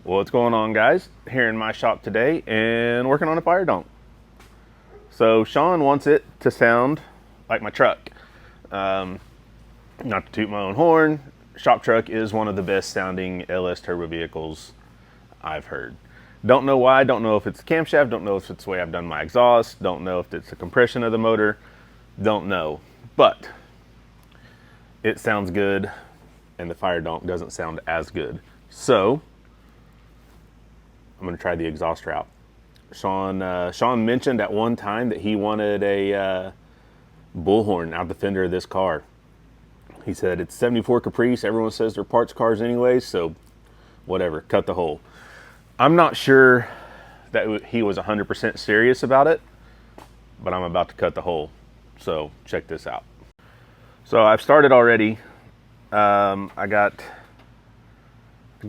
What's going on, guys? Here in my shop today and working on a FireDonk. So Shawn wants it to sound like my truck. Not to toot my own horn, ShopTruck is one of the best sounding LS turbo vehicles I've heard. Don't know why, don't know if it's the camshaft, don't know if it's the way I've done my exhaust, don't know if it's the compression of the motor, don't know. But it sounds good and the FireDonk doesn't sound as good. So I'm gonna try the exhaust route. Shawn mentioned at one time that he wanted a bullhorn out the fender of this car. He said it's 74 Caprice. Everyone says they're parts cars anyway, so whatever, cut the hole. I'm not sure that he was 100% serious about it, but I'm about to cut the hole. So check this out. So I've started already. I got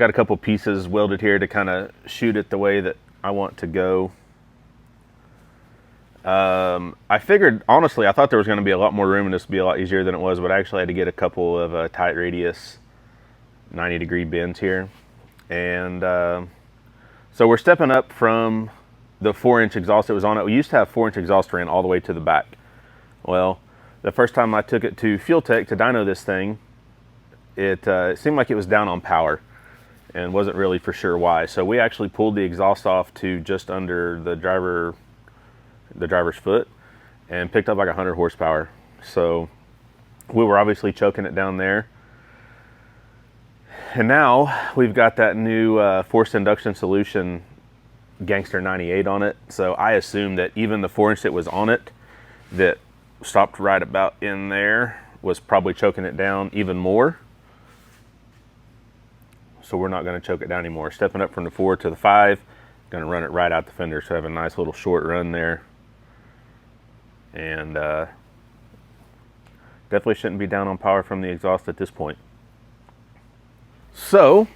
a couple pieces welded here to kind of shoot it the way that I want to go. I figured, honestly, I thought there was going to be a lot more room and this would be a lot easier than it was, but I actually had to get a couple of tight radius 90-degree bends here. And so we're stepping up from the 4-inch exhaust that was on it. We used to have 4-inch exhaust ran all the way to the back. Well, the first time I took it to Fuel Tech to dyno this thing, it seemed like it was down on power and wasn't really for sure why. So we actually pulled the exhaust off to just under the driver's foot and picked up like 100 horsepower. So we were obviously choking it down there. And now we've got that new forced induction solution Gangster 98 on it. So I assume that even the 4-inch that was on it that stopped right about in there was probably choking it down even more. So we're not going to choke it down anymore. Stepping up from the 4 to the 5, going to run it right out the fender. So I have a nice little short run there. And definitely shouldn't be down on power from the exhaust at this point. So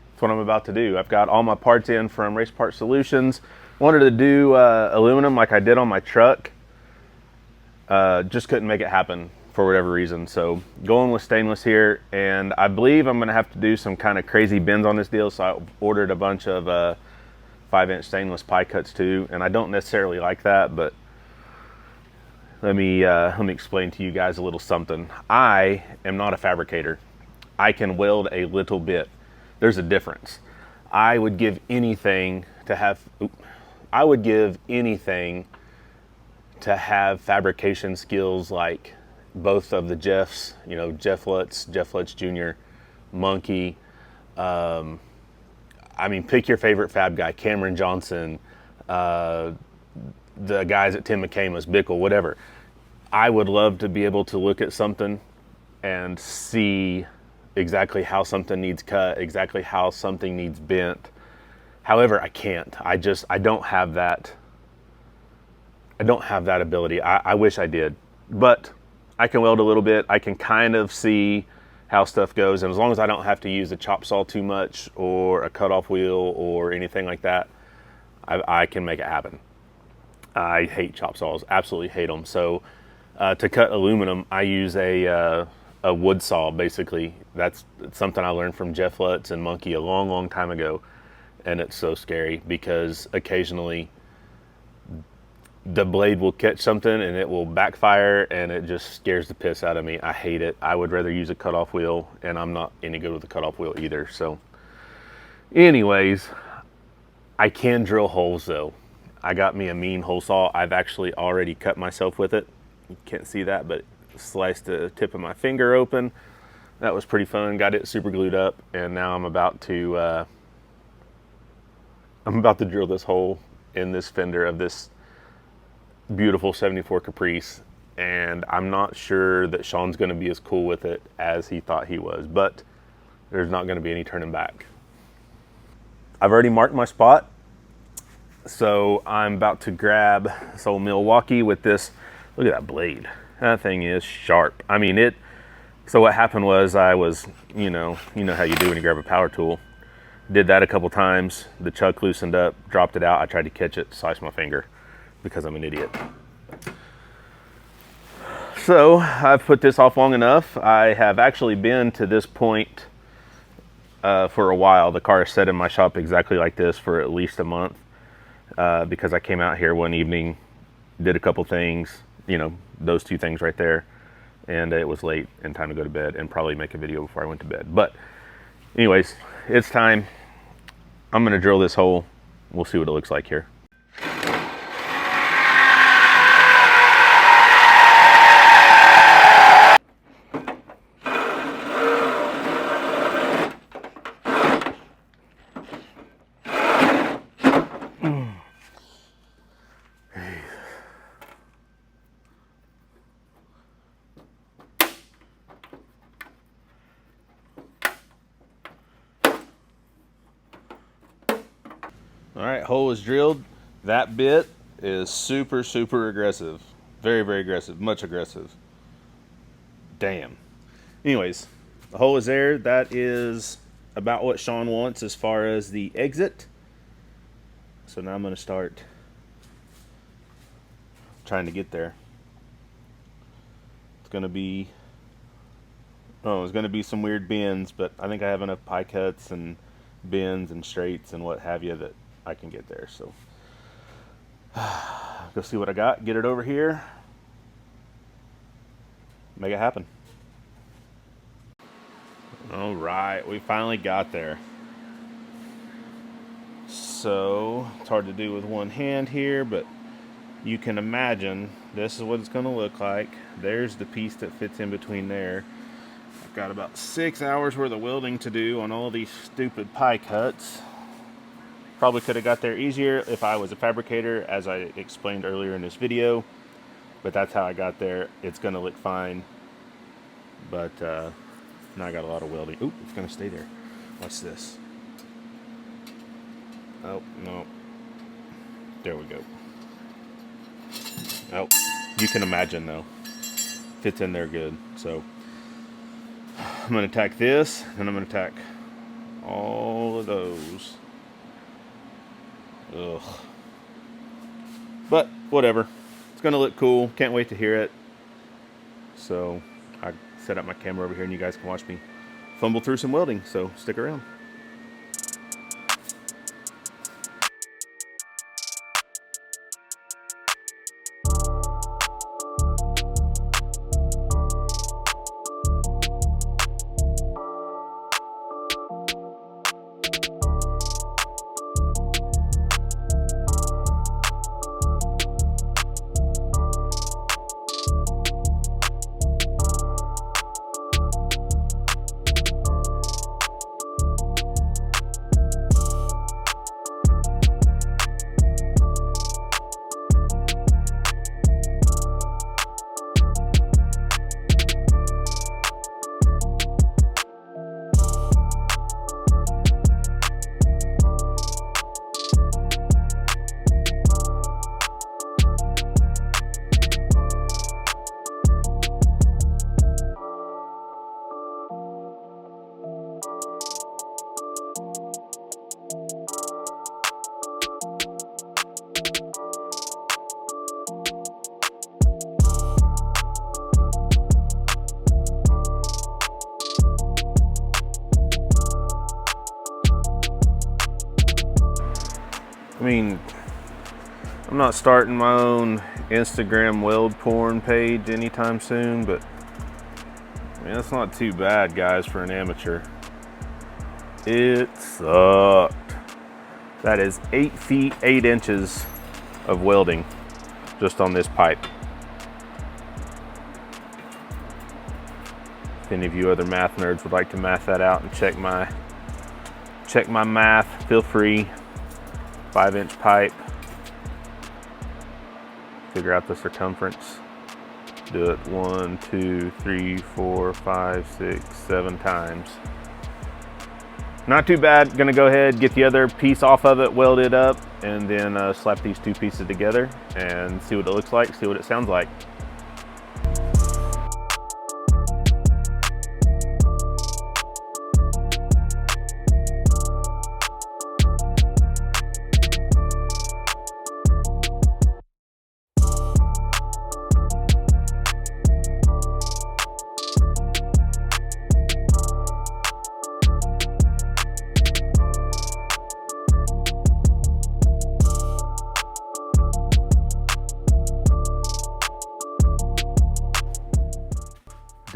that's what I'm about to do. I've got all my parts in from Race Part Solutions. Wanted to do aluminum like I did on my truck. Just couldn't make it happen for whatever reason. So going with stainless here, and I believe I'm gonna have to do some kind of crazy bends on this deal. So I ordered a bunch of 5-inch stainless pie cuts too, and I don't necessarily like that, but let me explain to you guys a little something. I am not a fabricator. I can weld a little bit. There's a difference. I would give anything to have fabrication skills like both of the Jeffs, you know, Jeff Lutz Jr., Monkey. I mean, pick your favorite fab guy, Cameron Johnson, the guys at Tim McCamus, Bickle, whatever. I would love to be able to look at something and see exactly how something needs cut, exactly how something needs bent. However, I can't. I don't have that. I don't have that ability. I wish I did, but I can weld a little bit. I can kind of see how stuff goes, and as long as I don't have to use a chop saw too much or a cutoff wheel or anything like that, I can make it happen. I hate chop saws, absolutely hate them. So to cut aluminum, I use a wood saw, basically. That's something I learned from Jeff Lutz and Monkey a long, long time ago, and it's so scary because occasionally the blade will catch something and it will backfire, and it just scares the piss out of me. I hate it. I would rather use a cutoff wheel, and I'm not any good with a cutoff wheel either. So anyways, I can drill holes though. I got me a mean hole saw. I've actually already cut myself with it. You can't see that, but sliced the tip of my finger open. That was pretty fun. Got it super glued up, and now I'm about to drill this hole in this fender of this beautiful 74 Caprice, and I'm not sure that Shawn's going to be as cool with it as he thought he was, but there's not going to be any turning back. I've already marked my spot, so I'm about to grab this old Milwaukee with this. Look at that blade. That thing is sharp. I mean, so what happened was I was, you know how you do when you grab a power tool. Did that a couple times. The chuck loosened up, dropped it out. I tried to catch it, sliced my finger because I'm an idiot. So I've put this off long enough. I have actually been to this point for a while. The car is set in my shop exactly like this for at least a month because I came out here one evening, did a couple things, you know, those two things right there, and it was late and time to go to bed and probably make a video before I went to bed. But anyways, it's time. I'm gonna drill this hole. We'll see what it looks like here. All right, hole is drilled. That bit is super, super aggressive. Very, very aggressive, much aggressive. Damn. Anyways, the hole is there. That is about what Shawn wants as far as the exit. So now I'm gonna start trying to get there. It's gonna be, oh, it's gonna be some weird bends, but I think I have enough pie cuts and bends and straights and what have you that I can get there. So go see what I got, get it over here, make it happen. All right, we finally got there. So it's hard to do with one hand here, but you can imagine this is what it's going to look like. There's the piece that fits in between there. I've got about 6 hours worth of welding to do on all these stupid pie cuts. Probably could have got there easier if I was a fabricator, as I explained earlier in this video, but that's how I got there. It's going to look fine, but now I got a lot of welding. Oop, it's going to stay there. Watch this. Oh, no. There we go. Oh, you can imagine though. Fits in there good. So I'm going to tack this, and I'm going to tack all of those. Ugh. But whatever. It's going to look cool. Can't wait to hear it. So I set up my camera over here, and you guys can watch me fumble through some welding. So stick around. I mean, I'm not starting my own Instagram weld porn page anytime soon, but I mean, that's not too bad, guys, for an amateur. It sucked. That is 8 feet 8 inches of welding just on this pipe. If any of you other math nerds would like to math that out and check my math, feel free. 5-inch pipe. Figure out the circumference. Do it 1, 2, 3, 4, 5, 6, 7 times. Not too bad. Gonna go ahead, get the other piece off of it, weld it up, and then slap these two pieces together and see what it looks like, see what it sounds like.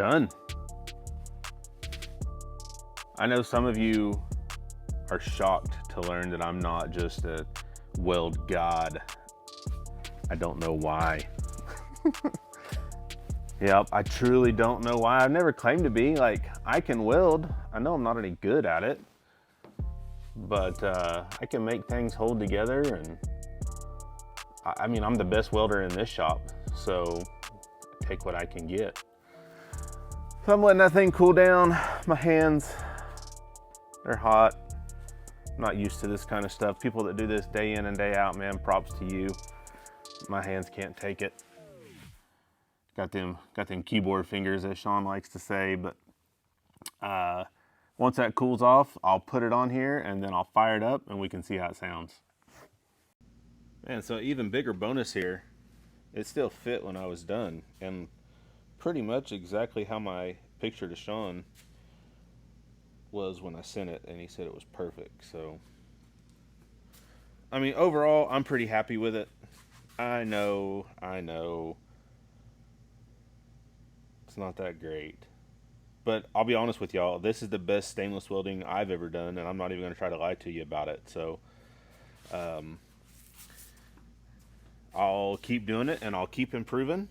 Done. I know some of you are shocked to learn that I'm not just a weld god. I don't know why. Yep, I truly don't know why. I've never claimed to be. Like, I can weld. I know I'm not any good at it, but I can make things hold together, and I mean, I'm the best welder in this shop, so take what I can get. So I'm letting that thing cool down. My hands, they're hot. I'm not used to this kind of stuff. People that do this day in and day out, man, props to you. My hands can't take it. Got them keyboard fingers, as Shawn likes to say, but once that cools off, I'll put it on here and then I'll fire it up and we can see how it sounds. Man, so even bigger bonus here, it still fit when I was done, and pretty much exactly how my picture to Shawn was when I sent it, and he said it was perfect. So, I mean, overall, I'm pretty happy with it. I know. It's not that great. But I'll be honest with y'all, this is the best stainless welding I've ever done, and I'm not even going to try to lie to you about it. So, I'll keep doing it, and I'll keep improving.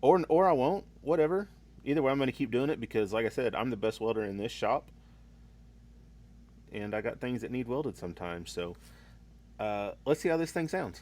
Or I won't, whatever. Either way, I'm going to keep doing it because, like I said, I'm the best welder in this shop. And I got things that need welded sometimes. So, let's see how this thing sounds.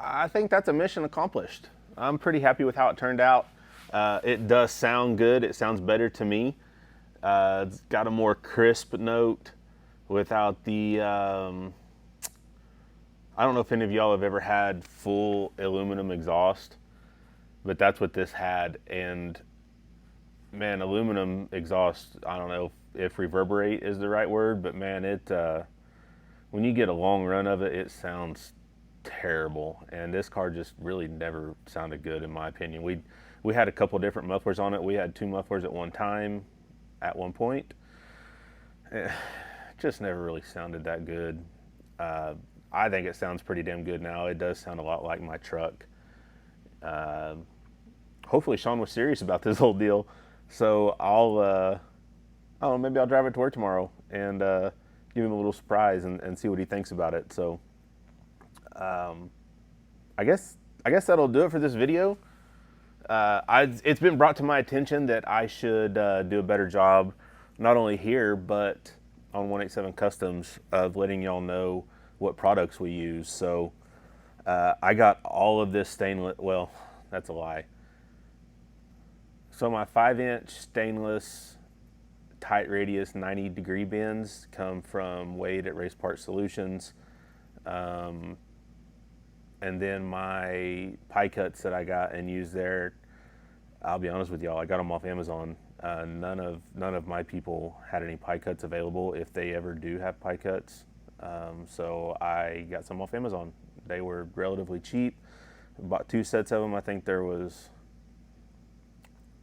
I think that's a mission accomplished. I'm pretty happy with how it turned out. It does sound good. It sounds better to me. It's got a more crisp note without the, I don't know if any of y'all have ever had full aluminum exhaust, but that's what this had. And man, aluminum exhaust, I don't know if reverberate is the right word, but man, when you get a long run of it, it sounds terrible. And this car just really never sounded good, in my opinion. We had a couple different mufflers on it. We had 2 mufflers at one time, at one point. It just never really sounded that good. I think it sounds pretty damn good now. It does sound a lot like my truck. Hopefully Shawn was serious about this whole deal. So I don't know, maybe I'll drive it to work tomorrow and give him a little surprise and see what he thinks about it. So I guess that'll do it for this video. It's been brought to my attention that I should do a better job, not only here, but on 187 Customs, of letting y'all know what products we use. So I got all of this stainless, well, that's a lie. So my 5-inch stainless tight radius 90-degree bends come from Wade at Race Part Solutions. And then my pie cuts that I got and used there, I'll be honest with y'all, I got them off Amazon. None of my people had any pie cuts available, if they ever do have pie cuts. So I got some off Amazon. They were relatively cheap. Bought 2 sets of them. I think there was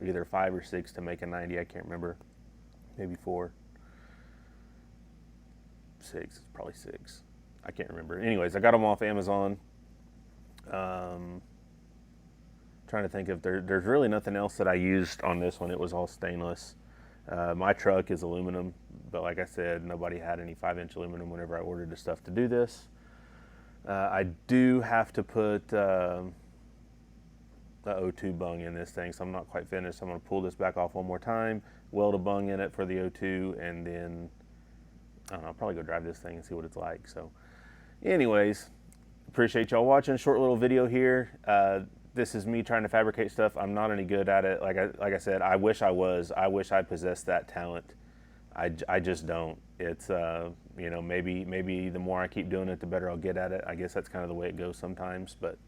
either 5 or 6 to make a 90. I can't remember. Maybe 4. 6. Probably 6. I can't remember. Anyways, I got them off Amazon. Trying to think if there's really nothing else that I used on this one. It was all stainless. My truck is aluminum, but like I said, nobody had any 5-inch aluminum whenever I ordered the stuff to do this. I do have to put the O2 bung in this thing, so I'm not quite finished. I'm going to pull this back off one more time, weld a bung in it for the O2, and then I don't know, I'll probably go drive this thing and see what it's like. So anyways, appreciate y'all watching. Short little video here. This is me trying to fabricate stuff. I'm not any good at it. Like I said, I wish I was. I wish I possessed that talent. I just don't. It's you know, maybe the more I keep doing it, the better I'll get at it. I guess that's kind of the way it goes sometimes. But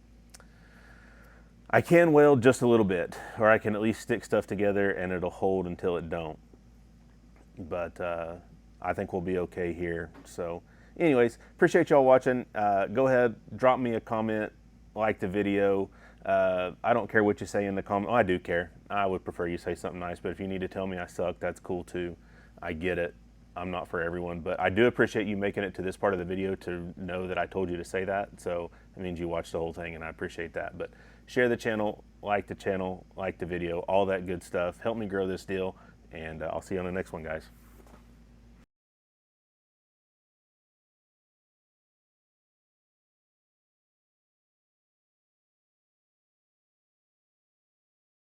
I can weld just a little bit, or I can at least stick stuff together and it'll hold until it don't. But I think we'll be okay here. So anyways, appreciate y'all watching. Go ahead, drop me a comment, like the video. I don't care what you say in the comment. Oh, I do care. I would prefer you say something nice, but if you need to tell me I suck, that's cool too. I get it. I'm not for everyone, but I do appreciate you making it to this part of the video to know that I told you to say that. So it means you watched the whole thing, and I appreciate that. But share the channel, like the video, all that good stuff. Help me grow this deal, and I'll see you on the next one, guys.